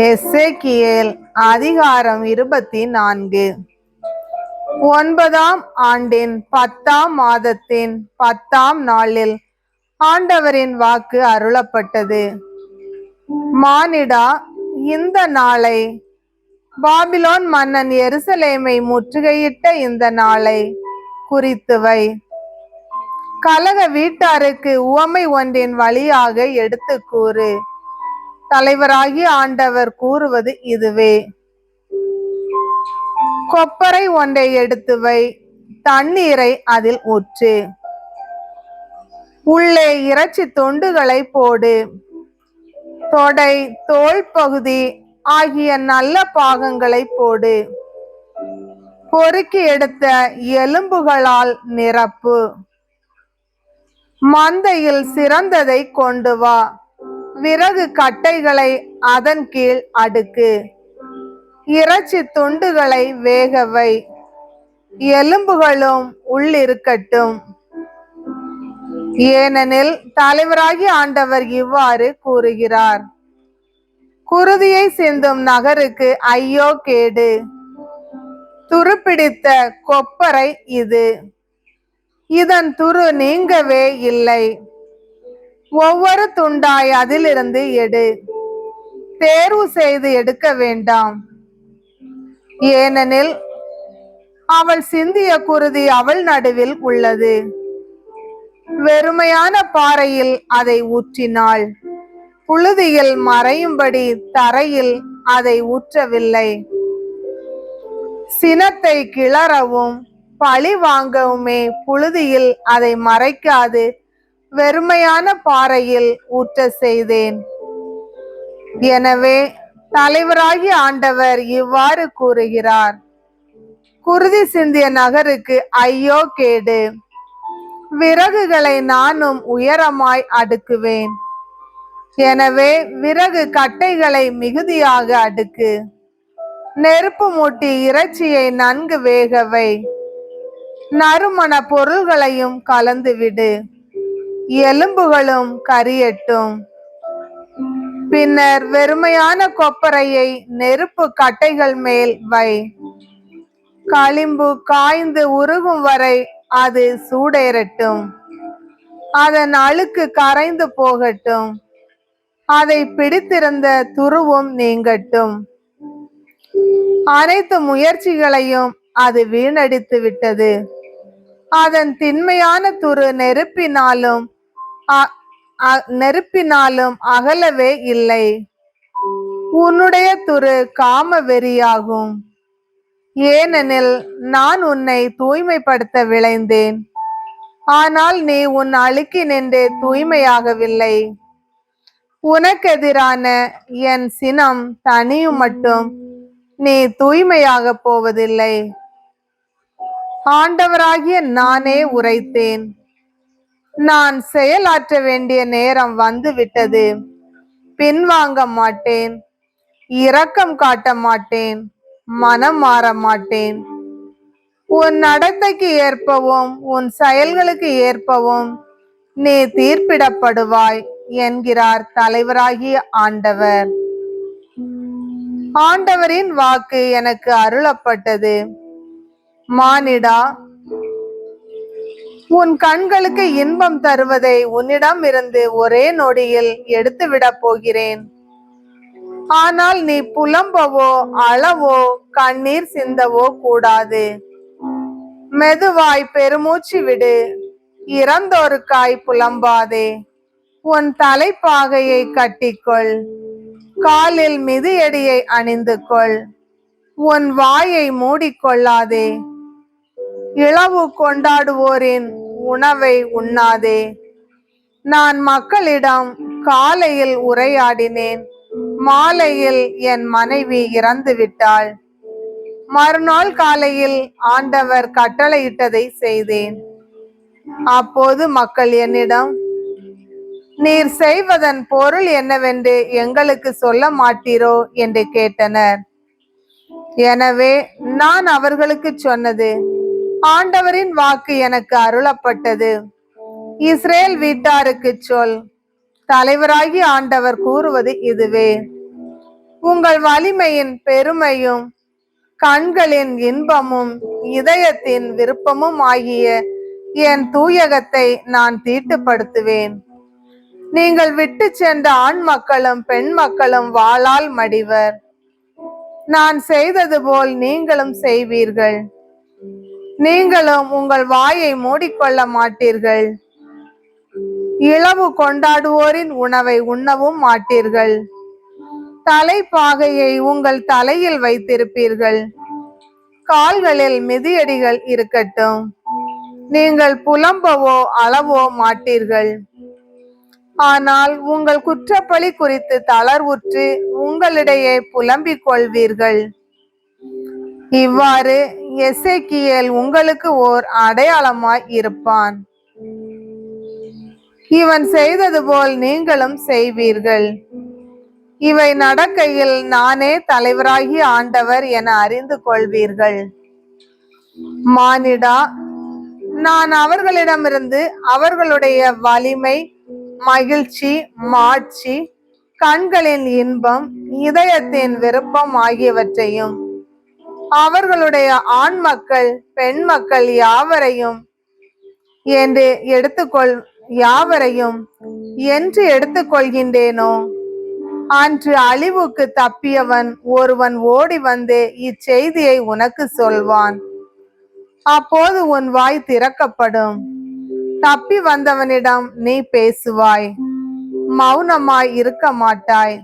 எசேக்கியேல் அதிகாரம் 24. 9ஆம் ஆண்டின் 10ஆம் மாதத்தின் 10ஆம் நாளில் ஆண்டவரின் வாக்கு அருளப்பட்டது. மானிடா, இந்த நாளை, பாபிலோன் மன்னன் எருசலேமை முற்றுகையிட்ட இந்த நாளை குறித்து வை. கலக வீட்டாருக்கு உவமை ஒன்றின் வழியாக எடுத்து கூறு. தலைவராகிய ஆண்டவர் கூறுவது இதுவே: கொப்பரை ஒன்றை எடுத்து வை, தண்ணீரை அதில் ஊற்று, உள்ளே இறைச்சி துண்டுகளை போடு, தொடை, தோல் பகுதி ஆகிய நல்ல பாகங்களை போடு, பொறுக்கி எடுத்த எலும்புகளால் நிரப்பு, மந்தையில் சிறந்ததை கொண்டு வா, விறகு கட்டைகளை அதன் கீழ் அடுக்கு, இறைச்சி துண்டுகளை வேகவை, எலும்புகளும் உள்ளிருக்கட்டும். ஏனெனில் தலைவராகிய ஆண்டவர் இவ்வாறு கூறுகிறார்: குருதியை சிந்தும் நகருக்கு ஐயோ கேடு! துருப்பிடித்த கொப்பரை இது, இதன் துரு நீங்கவே இல்லை. ஒவ்வொரு துண்டாய் அதிலிருந்து எடு, தேர்வு செய்து எடுக்க வேண்டாம். ஏனெனில் அவள் சிந்திய குருதி அவள் நடுவில் உள்ளது. வெறுமையான பாறையில் அதை ஊற்றினாள், புழுதியில் மறையும்படி தரையில் அதை ஊற்றவில்லை. சினத்தை கிளறவும் பழி வாங்கவுமே புழுதியில் அதை மறைக்காது வெறுமையான பாறையில் ஊற்ற செய்தேன். எனவே தலைவராகிய ஆண்டவர் இவ்வாறு கூறுகிறார்: குருதி சிந்திய நகருக்கு ஐயோ கேடு! விறகுகளை நானும் உயரமாய் அடுக்குவேன். எனவே விறகு கட்டைகளை மிகுதியாக அடுக்கு, நெருப்பு மூட்டி இறைச்சியை நன்கு வேகவை, நறுமண பொருள்களையும் கலந்துவிடு, எலும்புகளும் கரியட்டும். பின்னர் வெறுமையான கொப்பரையை நெருப்பு கட்டைகள் மேல் வை. களிம்பு காய்ந்து உருகும் வரை அது சூடேறட்டும். அதன் அழுக்கு கரைந்து போகட்டும். அதை பிடித்திருந்த துருவும் நீங்கட்டும். அனைத்து முயற்சிகளையும் அது வீணடித்து விட்டது. அதன் திண்மையான துரு நெருப்பினாலும் அகலவே இல்லை. உன்னுடைய துரு காம வெறியாகும். ஏனெனில் நான் உன்னை தூய்மைப்படுத்த விளைந்தேன், ஆனால் நீ உன் அழுக்கினின்று தூய்மையாகவில்லை. உனக்கெதிரான என் சினம் தனியும் மட்டும் நீ தூய்மையாக போவதில்லை. ஆண்டவராகிய நானே உரைத்தேன். நான் செயலாற்ற வேண்டிய நேரம் வந்துவிட்டது. பின்வாங்க மாட்டேன், இரக்கம் காட்ட மாட்டேன், மனம் மாற மாட்டேன். உன் நடத்தைக்கு ஏற்பவும் உன் செயல்களுக்கு ஏற்பவும் நீ தீர்ப்பிடப்படுவாய் என்கிறார் தலைவராகிய ஆண்டவர். ஆண்டவரின் வாக்கு எனக்கு அருளப்பட்டது. மானிடா, உன் கண்களுக்கு இன்பம் தருவதை உன்னிடம் இருந்து ஒரே நொடியில் எடுத்துவிடப் போகிறேன். ஆனால் நீ புலம்பவோ அழவோ கண்ணீர் சிந்தவோ கூடாது. மெதுவாய் பெருமூச்சு விடு, இறந்தோருக்காய் புலம்பாதே. உன் தலைப்பாகையை கட்டிக்கொள், காலில் மிதியடியை அணிந்து கொள், உன் வாயை மூடிக்கொள்ளாதே. இளவு கொண்டாடுவோரின் உணவை உண்ணாதே. நான் மக்களிடம் காலையில் உரையாடினேன், மாலையில் என் மனைவி இறந்து விட்டாள். மறுநாள் காலையில் ஆண்டவர் கட்டளையிட்டதை செய்தேன். அப்போது மக்கள் என்னிடம், நீர் செய்வதன் பொருள் என்னவென்று எங்களுக்கு சொல்ல மாட்டீரோ என்று கேட்டனர். எனவே நான் அவர்களுக்கு சொன்னது: ஆண்டவரின் வாக்கு எனக்கு அருளப்பட்டது. இஸ்ரேல் வீட்டாருக்கு சொல், தலைவராகி ஆண்டவர் கூறுவது இதுவே: உங்கள் வலிமையின் பெருமையும் கண்களின் இன்பமும் இதயத்தின் விருப்பமும் ஆகிய என் தூயகத்தை நான் தீட்டுப்படுத்துவேன். நீங்கள் விட்டு சென்ற ஆண் மக்களும் பெண் மக்களும் வாளால் மடிவர். நான் செய்தது போல் நீங்களும் செய்வீர்கள். நீங்களும் உங்கள் வாயை மூடிக்கொள்ள மாட்டீர்கள். இளவு கொண்டாடுவோரின் உணவை உண்ணவும் மாட்டீர்கள். தலைப்பாகையை உங்கள் தலையில் வைத்திருப்பீர்கள். கால்களில் மிதியடிகள் இருக்கட்டும். நீங்கள் புலம்பவோ அளவோ மாட்டீர்கள். ஆனால் உங்கள் குற்றப்பழி குறித்து தளர்வுற்று உங்களிடையே புலம்பிக் கொள்வீர்கள். இவ்வாறு எசேக்கியேல் உங்களுக்கு ஓர் அடையாளமாய் இருப்பான். இவன் செய்தது போல் நீங்களும் செய்வீர்கள். இவை நடக்கையில் நானே தலைவராகி ஆண்டவர் என அறிந்து கொள்வீர்கள். மானிடா, நான் அவர்களிடமிருந்து அவர்களுடைய வலிமை, மகிழ்ச்சி, மாட்சி, கண்களின் இன்பம், இதயத்தின் விருப்பம் ஆகியவற்றையும் அவர்களுடைய ஆண் மக்கள் பெண் மக்கள் யாவரையும் என்று எடுத்துக்கொள்கின்றேனோ அன்று அழிவுக்கு தப்பியவன் ஒருவன் ஓடி வந்து இச்செய்தியை உனக்கு சொல்வான். அப்போது உன் வாய் திறக்கப்படும். தப்பி வந்தவனிடம் நீ பேசுவாய், மௌனமாய் இருக்க மாட்டாய்.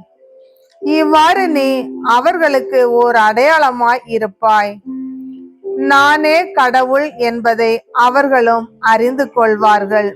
இவ்வாறு நீ அவர்களுக்கு ஓர் அடையாளமாய் இருப்பாய். நானே கடவுள் என்பதை அவர்களும் அறிந்து கொள்வார்கள்.